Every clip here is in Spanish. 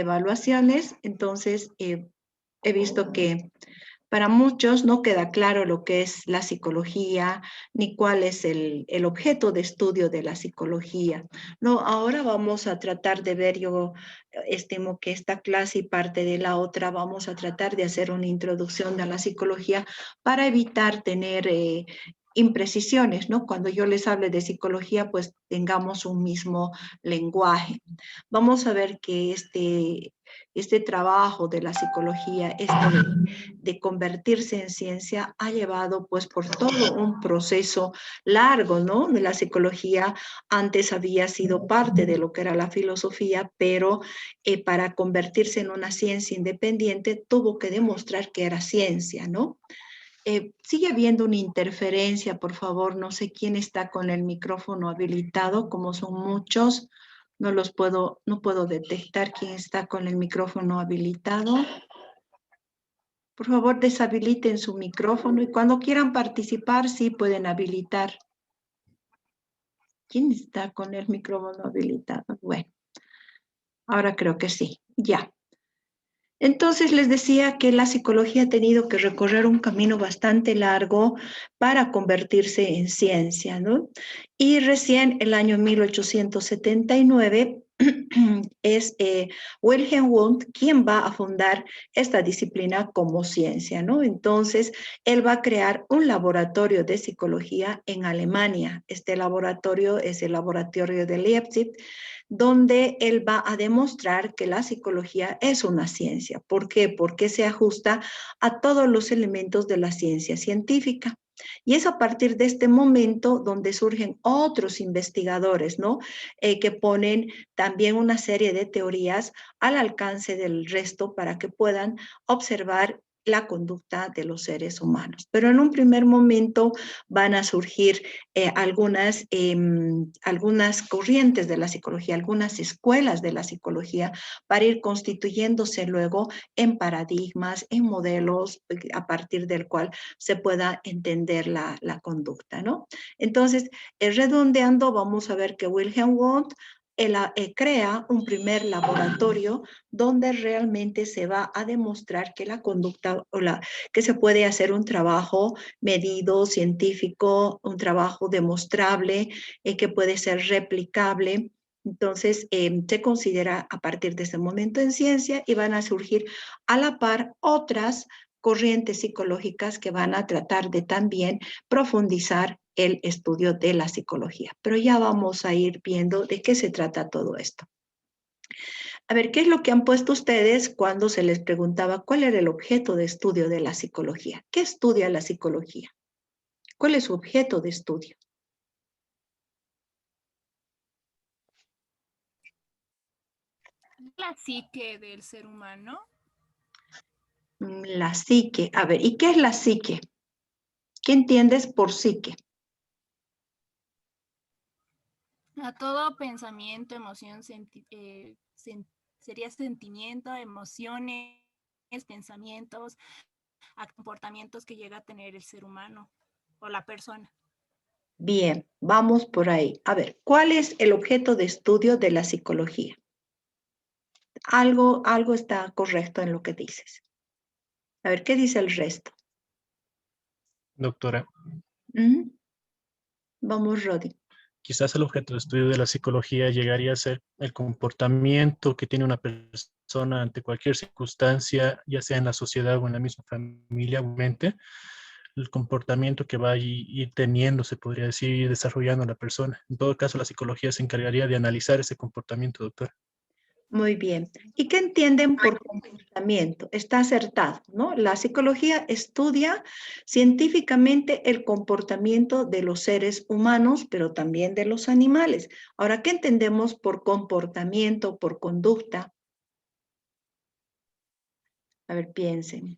evaluaciones, entonces he visto que para muchos no queda claro lo que es la psicología, ni cuál es el objeto de estudio de la psicología. No, ahora vamos a tratar de ver, yo estimo que esta clase y parte de la otra vamos a tratar de hacer una introducción a la psicología para evitar tener imprecisiones, ¿no? Cuando yo les hable de psicología, pues tengamos un mismo lenguaje. Vamos a ver que este trabajo de la psicología, de convertirse en ciencia, ha llevado pues por todo un proceso largo, ¿no? De la psicología antes había sido parte de lo que era la filosofía, pero para convertirse en una ciencia independiente tuvo que demostrar que era ciencia, ¿no? Sigue habiendo una interferencia, por favor. No sé quién está con el micrófono habilitado, como son muchos. No puedo detectar quién está con el micrófono habilitado. Por favor, deshabiliten su micrófono y cuando quieran participar, sí pueden habilitar. ¿Quién está con el micrófono habilitado? Bueno, ahora creo que sí. Ya. Entonces les decía que la psicología ha tenido que recorrer un camino bastante largo para convertirse en ciencia, ¿no? Y recién el año 1879 es Wilhelm Wundt quien va a fundar esta disciplina como ciencia, ¿no? Entonces, él va a crear un laboratorio de psicología en Alemania. Este laboratorio es el laboratorio de Leipzig, donde él va a demostrar que la psicología es una ciencia. ¿Por qué? Porque se ajusta a todos los elementos de la ciencia científica. Y es a partir de este momento donde surgen otros investigadores, ¿no? Que ponen también una serie de teorías al alcance del resto para que puedan observar la conducta de los seres humanos. Pero en un primer momento van a surgir algunas corrientes de la psicología, algunas escuelas de la psicología para ir constituyéndose luego en paradigmas, en modelos a partir del cual se pueda entender la conducta, ¿no? Entonces, redondeando, vamos a ver que Wilhelm Wundt crea un primer laboratorio donde realmente se va a demostrar que la conducta que se puede hacer un trabajo medido, científico, un trabajo demostrable, que puede ser replicable. Entonces, se considera a partir de ese momento en ciencia y van a surgir a la par otras corrientes psicológicas que van a tratar de también profundizar el estudio de la psicología. Pero ya vamos a ir viendo de qué se trata todo esto. A ver, ¿qué es lo que han puesto ustedes cuando se les preguntaba cuál era el objeto de estudio de la psicología? ¿Qué estudia la psicología? ¿Cuál es su objeto de estudio? La psique del ser humano. La psique. A ver, ¿y qué es la psique? ¿Qué entiendes por psique? A todo pensamiento, emoción, sería sentimiento, emociones, pensamientos, a comportamientos que llega a tener el ser humano o la persona. Bien, vamos por ahí. A ver, ¿cuál es el objeto de estudio de la psicología? Algo está correcto en lo que dices. A ver, ¿qué dice el resto? Doctora, Vamos, Rodi. quizás el objeto de estudio de la psicología llegaría a ser el comportamiento que tiene una persona ante cualquier circunstancia, ya sea en la sociedad o en la misma familia o mente, el comportamiento que va a ir teniendo, se podría decir, y desarrollando la persona. En todo caso, la psicología se encargaría de analizar ese comportamiento, doctora. Muy bien. ¿Y qué entienden por comportamiento? Está acertado, ¿no? La psicología estudia científicamente el comportamiento de los seres humanos, pero también de los animales. Ahora, ¿qué entendemos por comportamiento, por conducta? A ver, piensen.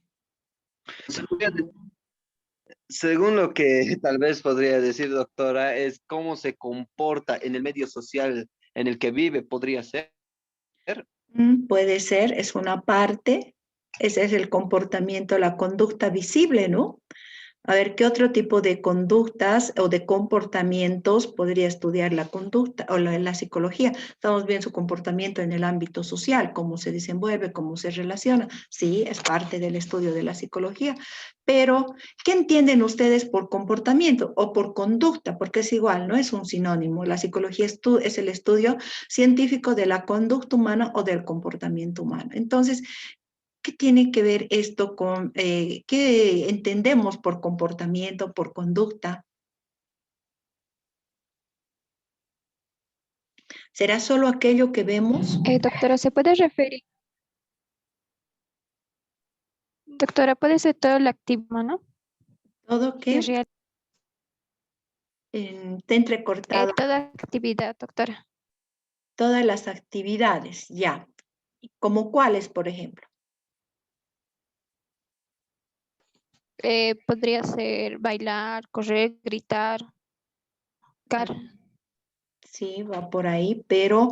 Según lo que tal vez podría decir, doctora, es cómo se comporta en el medio social en el que vive, podría ser. Puede ser, es una parte, ese es el comportamiento, la conducta visible, ¿no? A ver, ¿qué otro tipo de conductas o de comportamientos podría estudiar la conducta o la psicología? Estamos viendo su comportamiento en el ámbito social, cómo se desenvuelve, cómo se relaciona. Sí, es parte del estudio de la psicología. Pero, ¿qué entienden ustedes por comportamiento o por conducta? Porque es igual, no es un sinónimo. La psicología es el estudio científico de la conducta humana o del comportamiento humano. Entonces, ¿qué tiene que ver esto con qué entendemos por comportamiento, por conducta? ¿Será solo aquello que vemos? Doctora, ¿se puede referir? Doctora, puede ser todo lo activo, ¿no? Todo Que que te entrecortado, toda actividad, doctora. todas las actividades, ya. ¿Como cuáles, por ejemplo? Podría ser bailar, correr, gritar, car. Sí, va por ahí, pero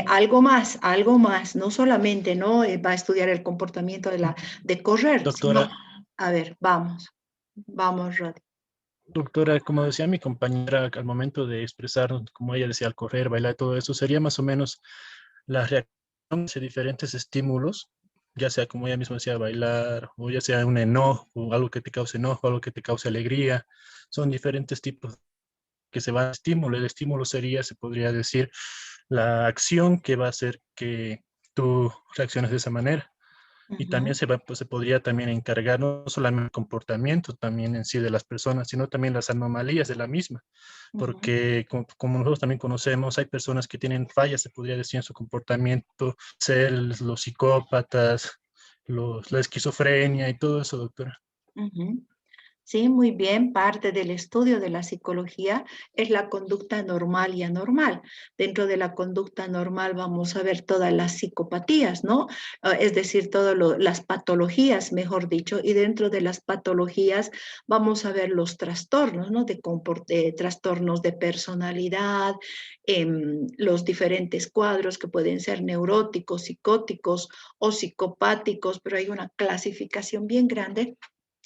algo más, no solamente, ¿no? Va a estudiar el comportamiento de correr, sino, Doctora, a ver, vamos, Rodi. doctora, como decía mi compañera, al momento de expresar, como ella decía, al correr, bailar, todo eso, sería más o menos la reacción a diferentes estímulos, ya sea como ella misma decía, bailar, o ya sea un enojo, o algo que te cause enojo, algo que te cause alegría. Son diferentes tipos que se va a estímulo. El estímulo sería, se podría decir, la acción que va a hacer que tú reacciones de esa manera. Y también pues, se podría también encargar no solamente el comportamiento también en sí de las personas, sino también las anomalías de la misma. Porque como nosotros también conocemos, hay personas que tienen fallas, se podría decir, en su comportamiento, ser los psicópatas, la esquizofrenia y todo eso, doctora. Sí, muy bien. Parte del estudio de la psicología es la conducta normal y anormal. Dentro de la conducta normal vamos a ver todas las psicopatías, ¿no? Es decir, todas las patologías, mejor dicho, y dentro de las patologías vamos a ver los trastornos, ¿no? Trastornos de personalidad, los diferentes cuadros que pueden ser neuróticos, psicóticos o psicopáticos, pero hay una clasificación bien grande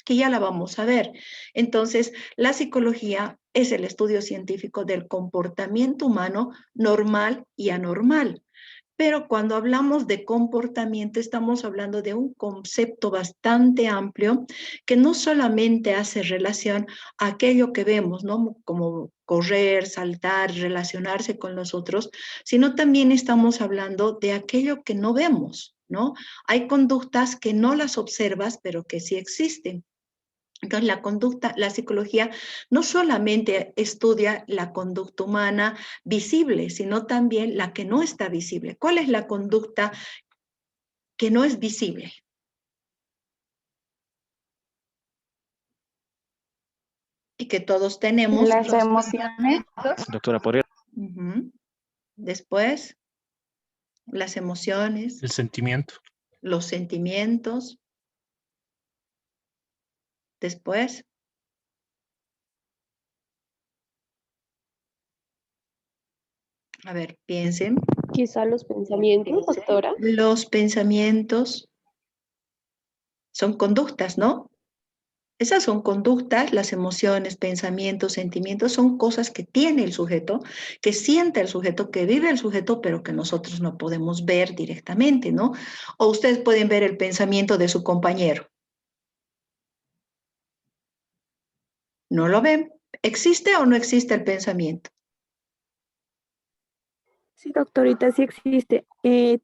que ya la vamos a ver. Entonces, la psicología es el estudio científico del comportamiento humano normal y anormal. Pero cuando hablamos de comportamiento, estamos hablando de un concepto bastante amplio que no solamente hace relación a aquello que vemos, ¿no? Como correr, saltar, relacionarse con los otros, sino también estamos hablando de aquello que no vemos, ¿no? Hay conductas que no las observas, pero que sí existen. Entonces, la psicología no solamente estudia la conducta humana visible, sino también la que no está visible. ¿Cuál es la conducta que no es visible? Y que todos tenemos. Las emociones. Doctora, ¿podría? Después, las emociones, El sentimiento. los sentimientos. Después, a ver, piensen. Quizá los pensamientos, doctora. Los pensamientos son conductas, ¿no? Esas son conductas, las emociones, pensamientos, sentimientos, son cosas que tiene el sujeto, que siente el sujeto, que vive el sujeto, pero que nosotros no podemos ver directamente, ¿no? O ustedes pueden ver el pensamiento de su compañero. ¿No lo ven? ¿Existe o no existe el pensamiento? Sí, doctorita, sí existe.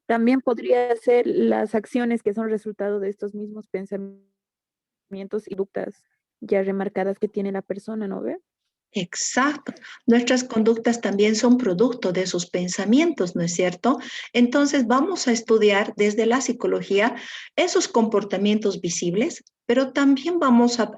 También podría ser las acciones que son resultado de estos mismos pensamientos y conductas ya remarcadas que tiene la persona, ¿no ve? Exacto. Nuestras conductas también son producto de sus pensamientos, ¿no es cierto? Entonces vamos a estudiar desde la psicología esos comportamientos visibles, pero también vamos a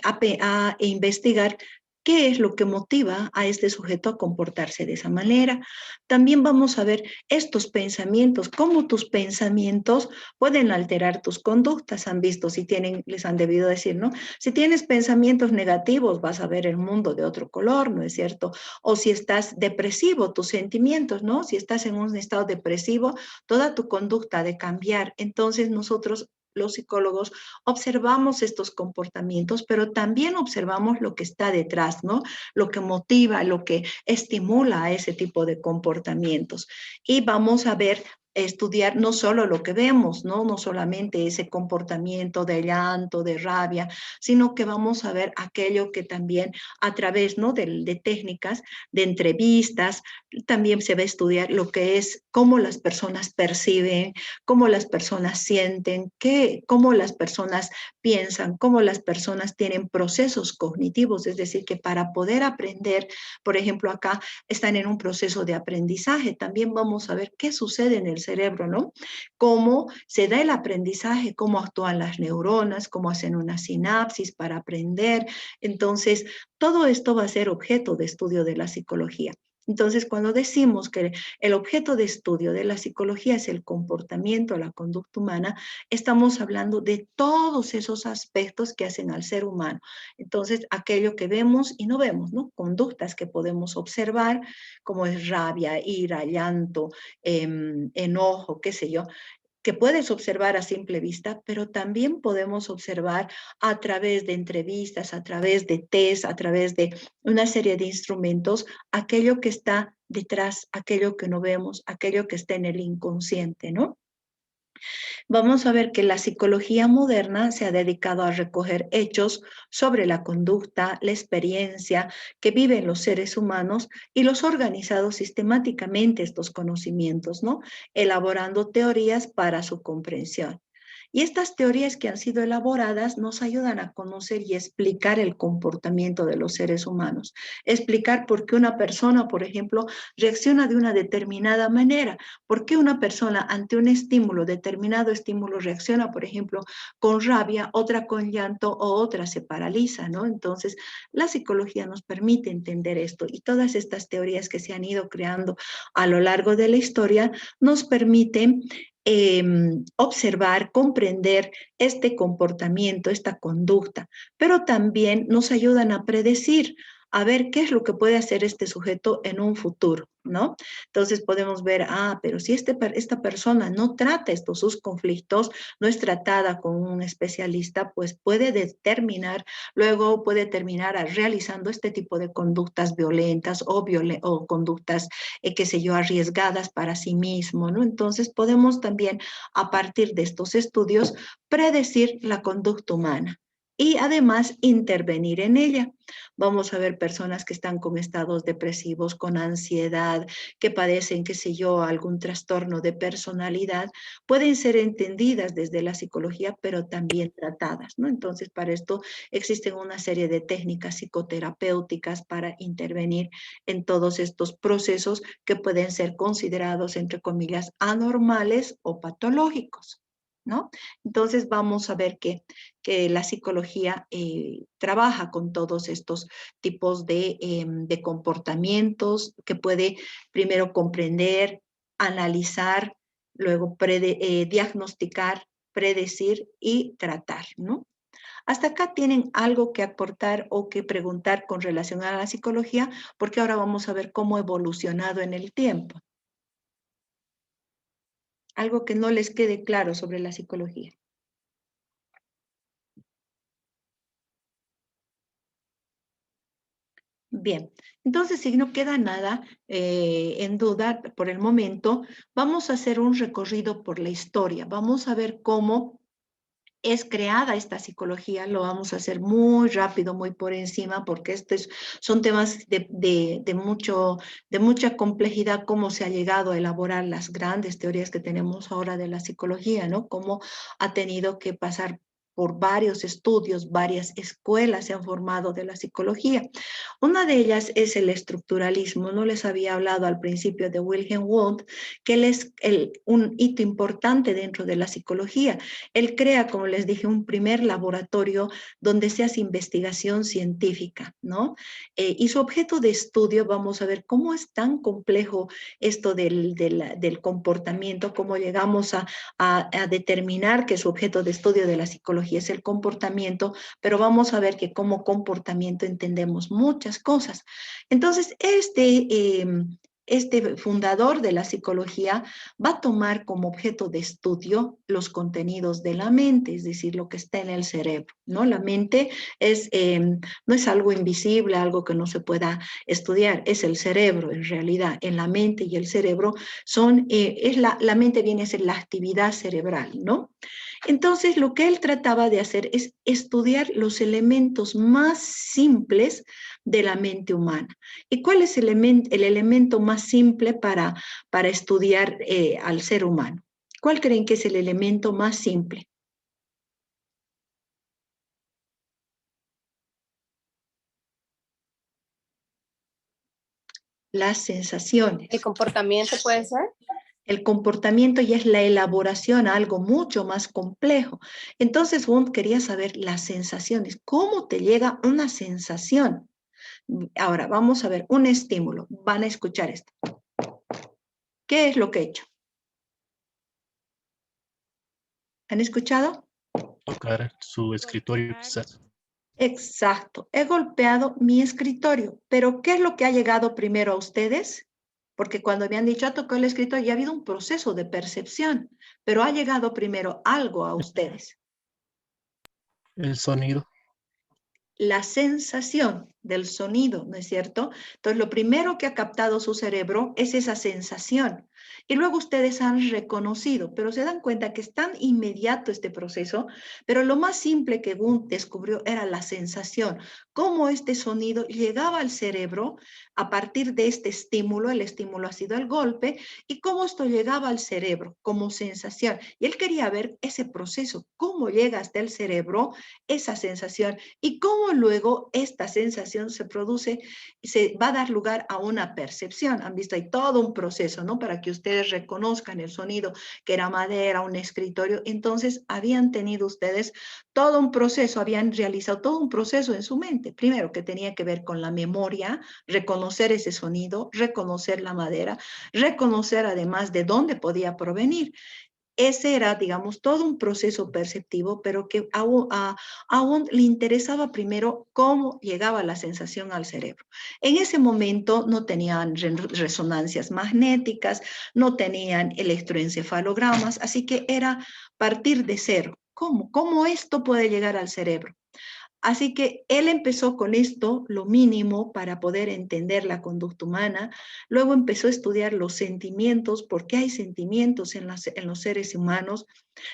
investigar qué es lo que motiva a este sujeto a comportarse de esa manera. También vamos a ver estos pensamientos, cómo tus pensamientos pueden alterar tus conductas. Han visto, si tienen, les han debido decir, ¿no? Si tienes pensamientos negativos, vas a ver el mundo de otro color, ¿no es cierto? O si estás depresivo, tus sentimientos, ¿no? Si estás en un estado depresivo, toda tu conducta ha de cambiar. Entonces nosotros los psicólogos observamos estos comportamientos, pero también observamos lo que está detrás, ¿no? Lo que motiva, lo que estimula a ese tipo de comportamientos. Y vamos a ver, estudiar no solo lo que vemos, ¿no? No solamente ese comportamiento de llanto, de rabia, sino que vamos a ver aquello que también a través, ¿no? de técnicas, de entrevistas, también se va a estudiar lo que es cómo las personas perciben, cómo las personas sienten, cómo las personas piensan, cómo las personas tienen procesos cognitivos, es decir, que para poder aprender, por ejemplo, acá están en un proceso de aprendizaje, también vamos a ver qué sucede en el cerebro, ¿no? Cómo se da el aprendizaje, cómo actúan las neuronas, cómo hacen una sinapsis para aprender. Entonces, todo esto va a ser objeto de estudio de la psicología. Entonces, cuando decimos que el objeto de estudio de la psicología es el comportamiento, la conducta humana, estamos hablando de todos esos aspectos que hacen al ser humano. Entonces, aquello que vemos y no vemos, ¿no? Conductas que podemos observar, como es rabia, ira, llanto, enojo, qué sé yo, que puedes observar a simple vista, pero también podemos observar a través de entrevistas, a través de test, a través de una serie de instrumentos, aquello que está detrás, aquello que no vemos, aquello que está en el inconsciente, ¿no? Vamos a ver que la psicología moderna se ha dedicado a recoger hechos sobre la conducta, la experiencia que viven los seres humanos y los ha organizado sistemáticamente estos conocimientos, ¿no? Elaborando teorías para su comprensión. Y estas teorías que han sido elaboradas nos ayudan a conocer y explicar el comportamiento de los seres humanos. Explicar por qué una persona, por ejemplo, reacciona de una determinada manera. ¿Por qué una persona ante un estímulo, determinado estímulo, reacciona, por ejemplo, con rabia, otra con llanto o otra se paraliza, ¿no? Entonces, la psicología nos permite entender esto y todas estas teorías que se han ido creando a lo largo de la historia nos permiten observar, comprender este comportamiento, esta conducta, pero también nos ayudan a predecir, a ver qué es lo que puede hacer este sujeto en un futuro, ¿no? Entonces podemos ver, pero si esta persona no trata sus conflictos, no es tratada con un especialista, pues puede determinar, luego puede terminar realizando este tipo de conductas violentas o conductas, qué sé yo, arriesgadas para sí mismo, ¿no? Entonces podemos también, a partir de estos estudios, predecir la conducta humana y además intervenir en ella. Vamos a ver personas que están con estados depresivos, con ansiedad, que padecen, qué sé yo, algún trastorno de personalidad, pueden ser entendidas desde la psicología, pero también tratadas, ¿no? Entonces, para esto existen una serie de técnicas psicoterapéuticas para intervenir en todos estos procesos que pueden ser considerados, entre comillas, anormales o patológicos, ¿no? Entonces vamos a ver que la psicología trabaja con todos estos tipos de comportamientos que puede primero comprender, analizar, luego diagnosticar, predecir y tratar, ¿no? Hasta acá tienen algo que aportar o que preguntar con relación a la psicología, porque ahora vamos a ver cómo ha evolucionado en el tiempo. Algo que no les quede claro sobre la psicología. Bien, entonces si no queda nada en duda por el momento, vamos a hacer un recorrido por la historia. Vamos a ver cómo es creada esta psicología. Lo vamos a hacer muy rápido, muy por encima, porque estos son temas de mucha complejidad, cómo se ha llegado a elaborar las grandes teorías que tenemos ahora de la psicología, ¿no? Cómo ha tenido que pasar por varios estudios, varias escuelas se han formado de la psicología. Una de ellas es el estructuralismo. No les había hablado al principio de Wilhelm Wundt, que él es un hito importante dentro de la psicología. Él crea, como les dije, un primer laboratorio donde se hace investigación científica, ¿no? Y su objeto de estudio, vamos a ver cómo es tan complejo esto del comportamiento, cómo llegamos a determinar que su objeto de estudio de la psicología es el comportamiento, pero vamos a ver que como comportamiento entendemos muchas cosas. Entonces, este fundador de la psicología va a tomar como objeto de estudio los contenidos de la mente, es decir, lo que está en el cerebro, ¿no? La mente no es algo invisible, algo que no se pueda estudiar, es el cerebro en realidad. En la mente y el cerebro la mente viene a ser la actividad cerebral, ¿no? Entonces, lo que él trataba de hacer es estudiar los elementos más simples de la mente humana. ¿Y cuál es el elemento más simple para estudiar al ser humano? ¿Cuál creen que es el elemento más simple? Las sensaciones. ¿El comportamiento puede ser? El comportamiento ya es la elaboración a algo mucho más complejo. Entonces, Wundt quería saber las sensaciones. ¿Cómo te llega una sensación? Ahora, vamos a ver un estímulo. Van a escuchar esto. ¿Qué es lo que he hecho? ¿Han escuchado? Tocar su escritorio quizás. Exacto. He golpeado mi escritorio. Pero ¿qué es lo que ha llegado primero a ustedes? Porque cuando me han dicho ha tocado el escritorio, ya ha habido un proceso de percepción, pero ha llegado primero algo a ustedes. El sonido. La sensación del sonido, ¿no es cierto? Entonces, lo primero que ha captado su cerebro es esa sensación. Y luego ustedes han reconocido, pero se dan cuenta que es tan inmediato este proceso, pero lo más simple que Wundt descubrió era la sensación, cómo este sonido llegaba al cerebro a partir de este estímulo, el estímulo ha sido el golpe, y cómo esto llegaba al cerebro como sensación. Y él quería ver ese proceso, cómo llega hasta el cerebro esa sensación y cómo luego esta sensación se produce, se va a dar lugar a una percepción. Han visto, hay todo un proceso, ¿no? Para que ustedes reconozcan el sonido, que era madera, un escritorio. Entonces, habían tenido ustedes todo un proceso, habían realizado todo un proceso en su mente. Primero, que tenía que ver con la memoria, reconocer ese sonido, reconocer la madera, reconocer además de dónde podía provenir. Ese era, digamos, todo un proceso perceptivo, pero que aún le interesaba primero cómo llegaba la sensación al cerebro. En ese momento no tenían resonancias magnéticas, no tenían electroencefalogramas, así que era partir de cero. ¿Cómo? ¿Cómo esto puede llegar al cerebro? Así que él empezó con esto, lo mínimo para poder entender la conducta humana. Luego empezó a estudiar los sentimientos, por qué hay sentimientos en los seres humanos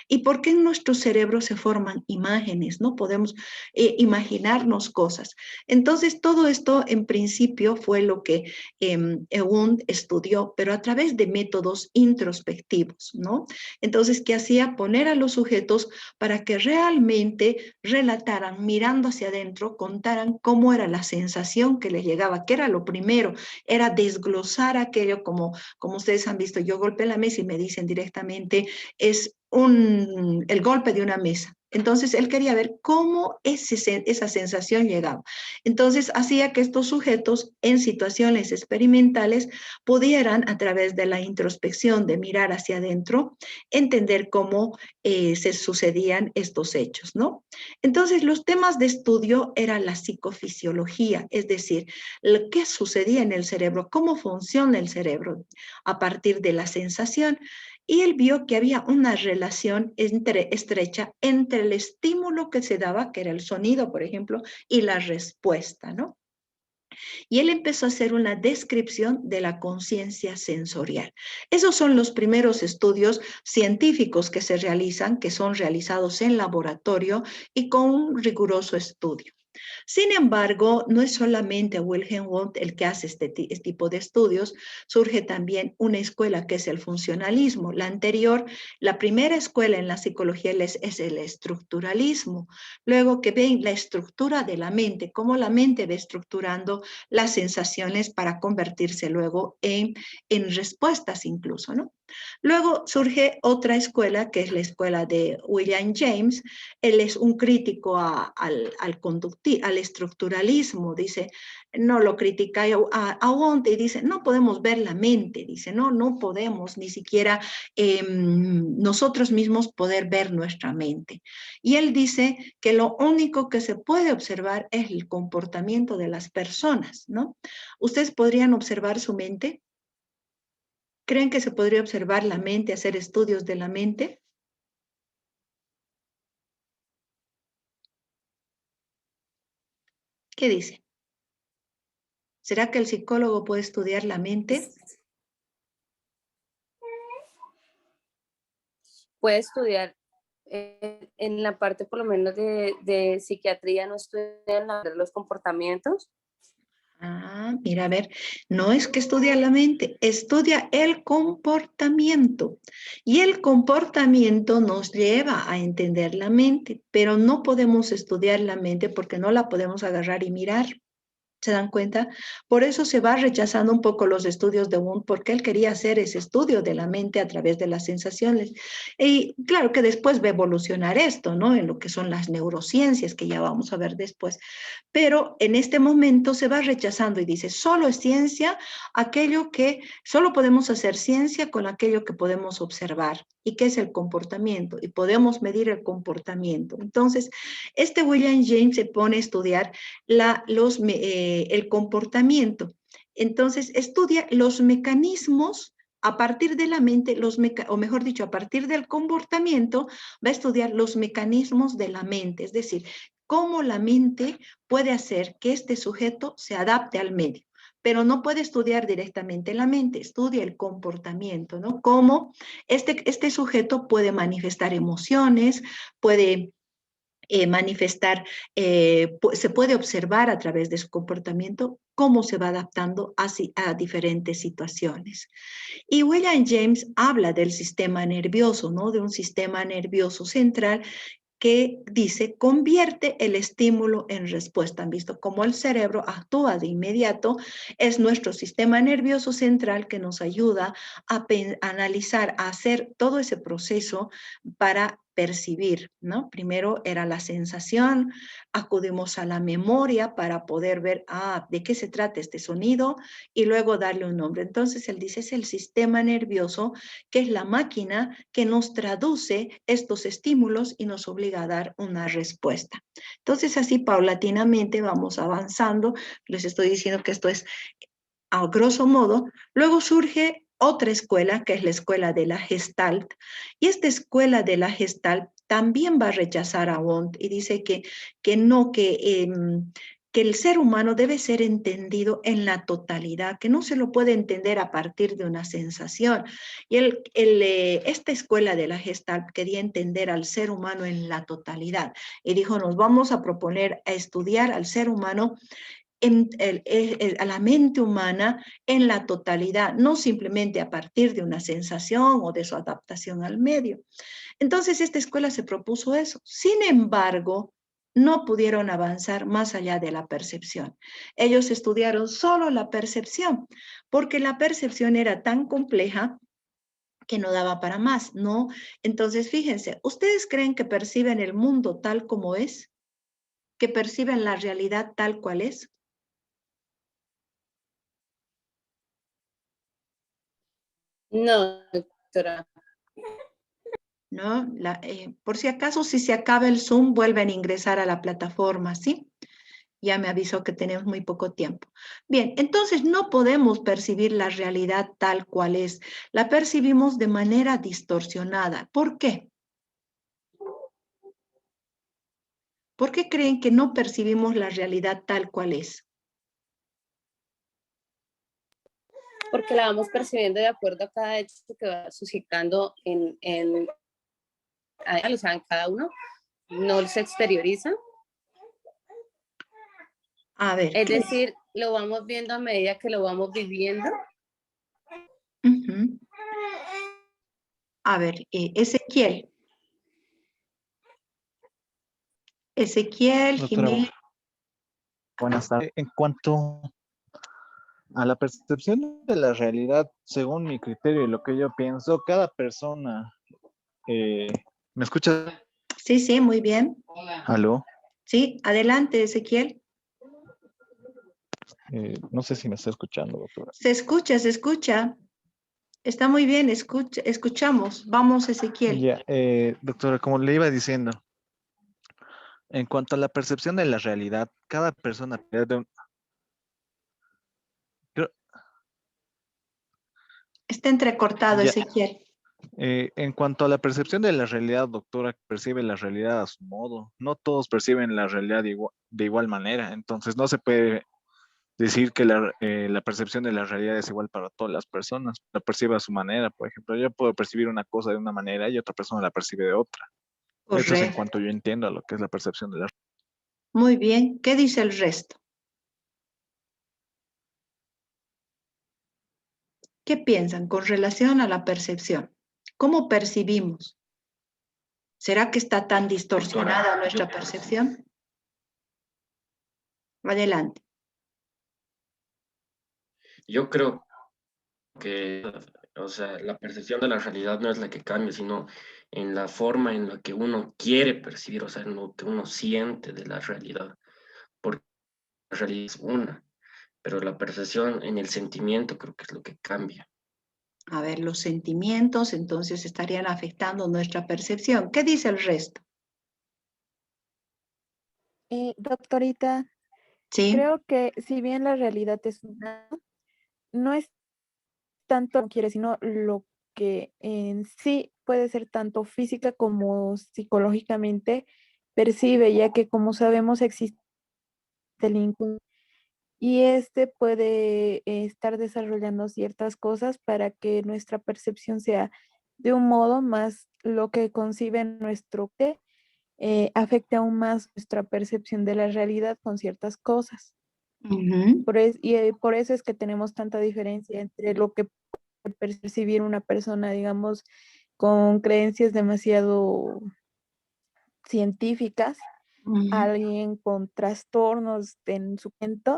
y por qué en nuestro cerebro se forman imágenes, no podemos imaginarnos cosas. Entonces, todo esto en principio fue lo que Wundt estudió, pero a través de métodos introspectivos, ¿no? Entonces, ¿qué hacía? Poner a los sujetos para que realmente relataran, mirando hacia adentro, contaran cómo era la sensación que les llegaba, que era lo primero, era desglosar aquello como ustedes han visto, yo golpeé la mesa y me dicen directamente, es el golpe de una mesa. Entonces, él quería ver cómo esa sensación llegaba. Entonces, hacía que estos sujetos en situaciones experimentales pudieran, a través de la introspección, de mirar hacia adentro, entender cómo se sucedían estos hechos, ¿no? Entonces, los temas de estudio eran la psicofisiología, es decir, lo que sucedía en el cerebro, cómo funciona el cerebro a partir de la sensación. Y él vio que había una relación estrecha entre el estímulo que se daba, que era el sonido, por ejemplo, y la respuesta, ¿no? Y él empezó a hacer una descripción de la conciencia sensorial. Esos son los primeros estudios científicos que se realizan, que son realizados en laboratorio y con un riguroso estudio. Sin embargo, no es solamente Wilhelm Wundt el que hace este tipo de estudios, surge también una escuela que es el funcionalismo. La primera escuela en la psicología es el estructuralismo. Luego que ven la estructura de la mente, cómo la mente va estructurando las sensaciones para convertirse luego en respuestas incluso, ¿no? Luego surge otra escuela, que es la escuela de William James. Él es un crítico al estructuralismo, dice, no lo critica a Wundt y dice, no podemos ver la mente, dice, no podemos ni siquiera nosotros mismos poder ver nuestra mente. Y él dice que lo único que se puede observar es el comportamiento de las personas, ¿no? ¿Ustedes podrían observar su mente? ¿Creen que se podría observar la mente, hacer estudios de la mente? ¿Qué dice? ¿Será que el psicólogo puede estudiar la mente? Puede estudiar en la parte por lo menos de psiquiatría, no estudian los comportamientos. Ah, mira, a ver, no es que estudia la mente, estudia el comportamiento. Y el comportamiento nos lleva a entender la mente, pero no podemos estudiar la mente porque no la podemos agarrar y mirar. ¿Se dan cuenta? Por eso se va rechazando un poco los estudios de Wundt, porque él quería hacer ese estudio de la mente a través de las sensaciones. Y claro que después va a evolucionar esto, ¿no? En lo que son las neurociencias, que ya vamos a ver después. Pero en este momento se va rechazando y dice, solo es ciencia aquello que, solo podemos hacer ciencia con aquello que podemos observar. ¿Y qué es el comportamiento? Y podemos medir el comportamiento. Entonces, este William James se pone a estudiar el comportamiento. Entonces, estudia los mecanismos a partir de la mente, o mejor dicho, a partir del comportamiento, va a estudiar los mecanismos de la mente, es decir, cómo la mente puede hacer que este sujeto se adapte al medio. Pero no puede estudiar directamente la mente, estudia el comportamiento, ¿no? Cómo este sujeto puede manifestar emociones, puede manifestar, se puede observar a través de su comportamiento cómo se va adaptando a diferentes situaciones. Y William James habla del sistema nervioso, ¿no? De un sistema nervioso central que dice, convierte el estímulo en respuesta. Han visto cómo el cerebro actúa de inmediato. Es nuestro sistema nervioso central que nos ayuda a analizar, a hacer todo ese proceso para percibir, ¿no? Primero era la sensación, acudimos a la memoria para poder ver, de qué se trata este sonido y luego darle un nombre. Entonces él dice, es el sistema nervioso, que es la máquina que nos traduce estos estímulos y nos obliga a dar una respuesta. Entonces así paulatinamente vamos avanzando. Les estoy diciendo que esto es a grosso modo. Luego surge otra escuela, que es la escuela de la Gestalt, y esta escuela de la Gestalt también va a rechazar a Wundt y dice que no, que el ser humano debe ser entendido en la totalidad, que no se lo puede entender a partir de una sensación. Y esta escuela de la Gestalt quería entender al ser humano en la totalidad y dijo, nos vamos a proponer a estudiar al ser humano a la mente humana en la totalidad, no simplemente a partir de una sensación o de su adaptación al medio. Entonces, esta escuela se propuso eso. Sin embargo, no pudieron avanzar más allá de la percepción. Ellos estudiaron solo la percepción, porque la percepción era tan compleja que no daba para más, ¿no? Entonces, fíjense, ¿ustedes creen que perciben el mundo tal como es? ¿Que perciben la realidad tal cual es? No, doctora. ¿No? Por si acaso, si se acaba el Zoom, vuelven a ingresar a la plataforma, ¿sí? Ya me avisó que tenemos muy poco tiempo. Bien, entonces no podemos percibir la realidad tal cual es. La percibimos de manera distorsionada. ¿Por qué? ¿Por qué creen que no percibimos la realidad tal cual es? Porque la vamos percibiendo de acuerdo a cada hecho que va suscitando o sea, en cada uno, no se exterioriza. A ver. Es decir, lo vamos viendo a medida que lo vamos viviendo. Uh-huh. A ver, Ezequiel. Ezequiel, Doctora, Jiménez. buenas tardes. En cuanto a la percepción de la realidad, según mi criterio y lo que yo pienso, cada persona, ¿me escucha? Sí, sí, muy bien. ¿Aló? Sí, adelante, Ezequiel. No sé si me está escuchando, doctora. Se escucha, se escucha. Está muy bien, escuchamos. Vamos, Ezequiel. Ya, doctora, como le iba diciendo, en cuanto a la percepción de la realidad, cada persona pierde Está entrecortado, Ya. Ezequiel. En cuanto a la percepción de la realidad, doctora, percibe la realidad a su modo. No todos perciben la realidad de igual manera. Entonces, no se puede decir que la percepción de la realidad es igual para todas las personas. La percibe a su manera. Por ejemplo, yo puedo percibir una cosa de una manera y otra persona la percibe de otra. Eso es en Correcto. cuanto yo entiendo a lo que es la percepción de la Muy bien. ¿Qué dice el resto? ¿Qué piensan con relación a la percepción? ¿Cómo percibimos? ¿Será que está tan distorsionada nuestra percepción? Adelante. Yo creo que, o sea, la percepción de la realidad no es la que cambia, sino en la forma en la que uno quiere percibir, o sea, en lo que uno siente de la realidad, porque la realidad es una, pero la percepción en el sentimiento creo que es lo que cambia. A ver, los sentimientos entonces estarían afectando nuestra percepción. ¿Qué dice el resto? Doctorita, Sí. creo que si bien la realidad es una, no es tanto como quiere, sino lo que en sí puede ser tanto física como psicológicamente percibe, ya que como sabemos existe el inconsciente y este puede estar desarrollando ciertas cosas para que nuestra percepción sea de un modo más lo que concibe nuestro que afecte aún más nuestra percepción de la realidad con ciertas cosas. Ujú. Por eso es que tenemos tanta diferencia entre lo que puede percibir una persona, digamos, con creencias demasiado científicas, Ujú. alguien con trastornos en su mente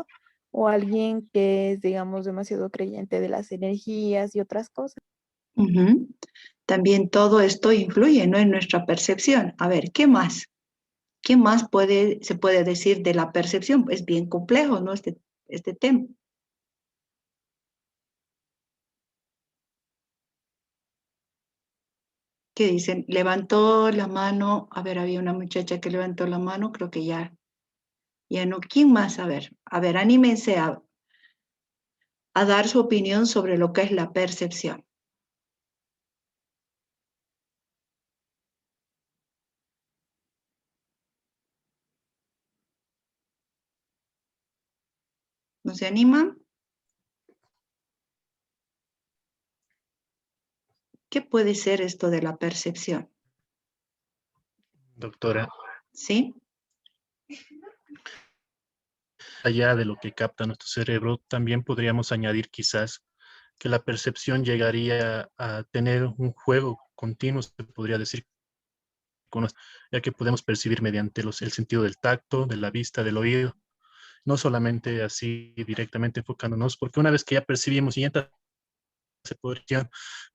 o alguien que es, digamos, demasiado creyente de las energías y otras cosas. Ujú. También todo esto influye, ¿no? En nuestra percepción. A ver, ¿qué más? ¿Qué más se puede decir de la percepción? Es bien complejo, ¿no? Este tema. ¿Qué dicen? Levantó la mano. A ver, había una muchacha que levantó la mano. Creo que ya no. ¿Quién más? A ver, anímense a dar su opinión sobre lo que es la percepción. ¿No se animan? ¿Qué puede ser esto de la percepción? Doctora, ¿Sí? allá de lo que capta nuestro cerebro, también podríamos añadir quizás que la percepción llegaría a tener un juego continuo, se podría decir, ya que podemos percibir mediante el sentido del tacto, de la vista, del oído, no solamente así directamente enfocándonos, porque una vez que ya percibimos y entra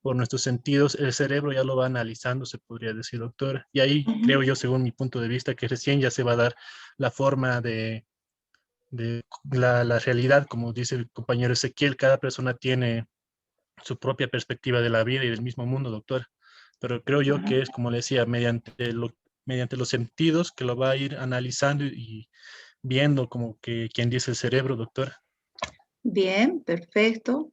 por nuestros sentidos, el cerebro ya lo va analizando, se podría decir, doctora. Y ahí creo yo, según mi punto de vista, que recién ya se va a dar la forma de la realidad, como dice el compañero Ezequiel, cada persona tiene su propia perspectiva de la vida y del mismo mundo, doctora. Pero creo yo que es, como le decía, mediante los sentidos que lo va a ir analizando y viendo como que quien dice el cerebro, doctora. Bien, perfecto.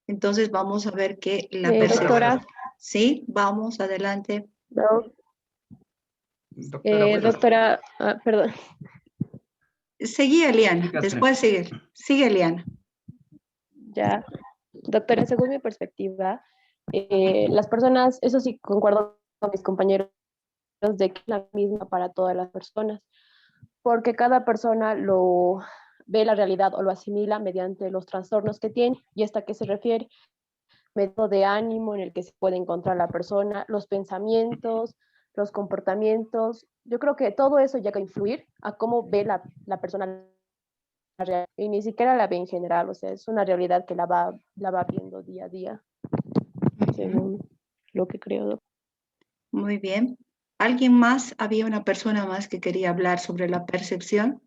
Entonces vamos a ver que la percepción. Doctora, Sí, vamos, adelante. doctora, perdón. Seguí, Eliana. Después sigue Eliana. Ya, doctora, según mi perspectiva, las personas, eso sí, concuerdo con mis compañeros de que es la misma para todas las personas, porque cada persona lo ve la realidad o lo asimila mediante los trastornos que tiene. ¿Y hasta qué se refiere? Método de ánimo en el que se puede encontrar la persona, los pensamientos, los comportamientos. Yo creo que todo eso llega a influir a cómo ve la persona la realidad, y ni siquiera la ve en general, o sea, es una realidad que la va viendo día a día, según lo que creo. Muy bien. ¿Alguien más? ¿Había una persona más que quería hablar sobre la percepción?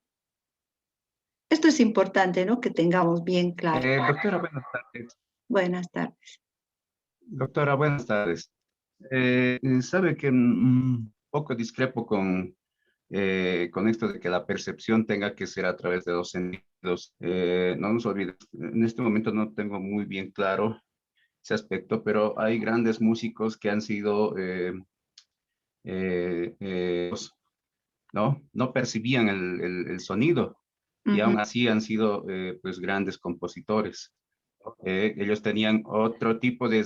Esto es importante, ¿no? Que tengamos bien claro. Doctora, buenas tardes. Buenas tardes. Doctora, buenas tardes. Sabe que un poco discrepo con esto de que la percepción tenga que ser a través de los sentidos. No nos olvidemos, en este momento no tengo muy bien claro ese aspecto, pero hay grandes músicos que han sido, no percibían el sonido y aún así han sido pues grandes compositores. Ellos tenían otro tipo de,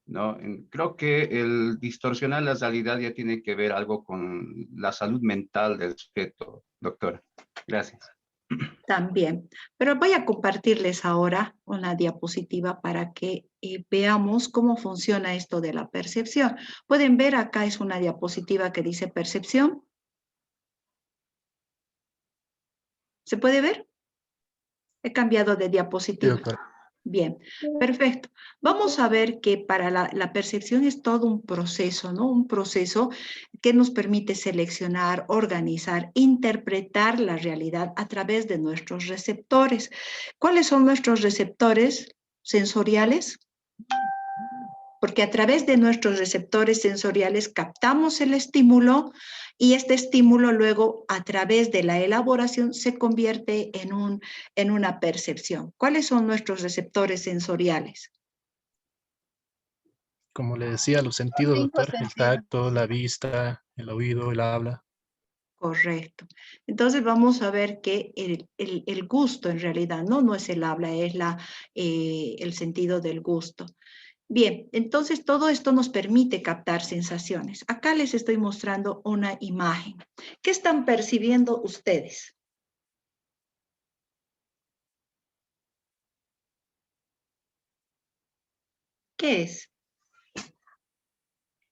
¿no? Creo que el distorsionar la realidad ya tiene que ver algo con la salud mental del sujeto, doctora. Gracias. También, pero voy a compartirles ahora una diapositiva para que veamos cómo funciona esto de la percepción. Pueden ver, acá es una diapositiva que dice percepción. ¿Se puede ver? He cambiado de diapositiva. Sí, doctora. Bien, perfecto. Vamos a ver que para la percepción es todo un proceso, ¿no? Un proceso que nos permite seleccionar, organizar, interpretar la realidad a través de nuestros receptores. ¿Cuáles son nuestros receptores sensoriales? Porque a través de nuestros receptores sensoriales captamos el estímulo y este estímulo luego a través de la elaboración se convierte en una percepción. ¿Cuáles son nuestros receptores sensoriales? Como le decía, los sentidos, doctor, el tacto, la vista, el oído, el habla. Correcto. Entonces vamos a ver que el gusto en realidad no es el habla, es el sentido del gusto. Bien, entonces todo esto nos permite captar sensaciones. Acá les estoy mostrando una imagen. ¿Qué están percibiendo ustedes? ¿Qué es?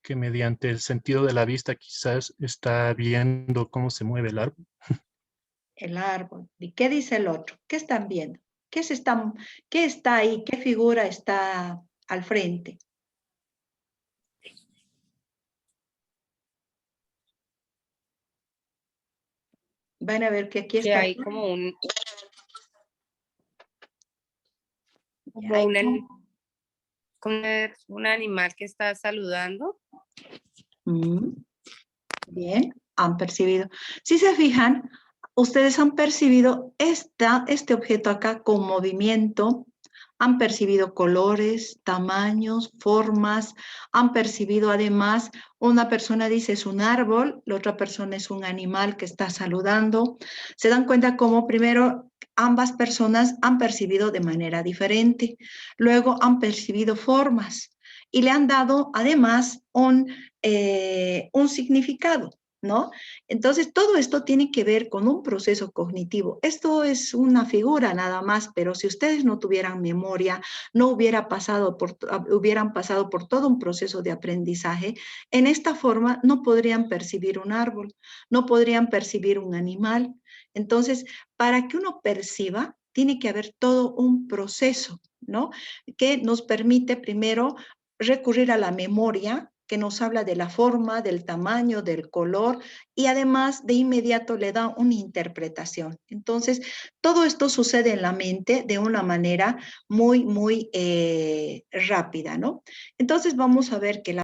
Que mediante el sentido de la vista quizás está viendo cómo se mueve el árbol. El árbol. ¿Y qué dice el otro? ¿Qué están viendo? ¿Qué está ahí? ¿Qué figura está al frente? Van a ver que aquí Que está. hay como un animal que está saludando. Bien, han percibido. Si se fijan, ustedes han percibido este objeto acá con movimiento, han percibido colores, tamaños, formas, han percibido además, una persona dice es un árbol, la otra persona es un animal que está saludando. Se dan cuenta cómo primero ambas personas han percibido de manera diferente, luego han percibido formas y le han dado además un significado, ¿no? Entonces, todo esto tiene que ver con un proceso cognitivo. Esto es una figura nada más, pero si ustedes no tuvieran memoria, no hubieran pasado por todo un proceso de aprendizaje, en esta forma no podrían percibir un árbol, no podrían percibir un animal. Entonces, para que uno perciba, tiene que haber todo un proceso, ¿no? Que nos permite primero recurrir a la memoria, que nos habla de la forma, del tamaño, del color, y además de inmediato le da una interpretación. Entonces, todo esto sucede en la mente de una manera muy rápida, ¿no? Entonces, vamos a ver que